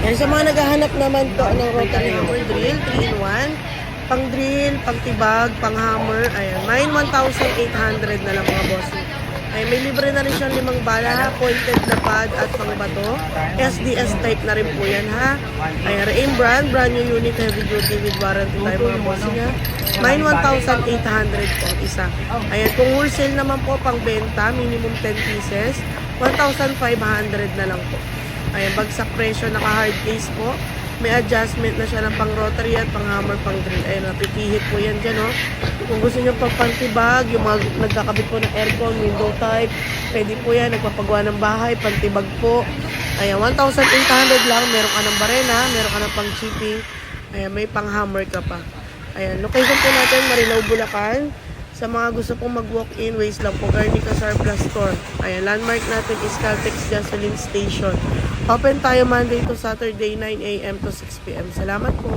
Yan, sa mga naghahanap naman po ng rotary hammer drill, 3-in-1, pang drill, pang tibag, pang hammer, ayan, 1,800 na lang mga boss. Ay, may libre na rin siyang 5 bala, pointed na pad at pang bato. SDS type na rin po yan ha. Ayan, Aim brand new unit, heavy duty with warranty tayo mga boss niya. 1,800 po ang isa. Ayan, kung wholesale naman po pang benta, minimum 10 pieces, 1,500 na lang po. Ayan, bagsak presyo, naka-hard case po. May adjustment na siya ng pang rotary at pang hammer, pang drill. Ayan, napipihit po yan dyan, oh. Kung gusto nyo pang pantibag, yung mga nagkakabit po ng aircon, window type, pwede po yan, nagpapagawa ng bahay, pantibag po. Ayan, 1,800 lang, meron ka ng barena, meron ka ng pang chipping. Ayan, may pang hammer ka pa. Ayan, location po natin, Marilao, Bulacan. Sa mga gusto pong mag-walk-in, ways lang po, Garnica Surplus Store. Ayan, landmark natin is Caltex Gasoline Station. Open tayo Monday to Saturday, 9 a.m. to 6 p.m. Salamat po.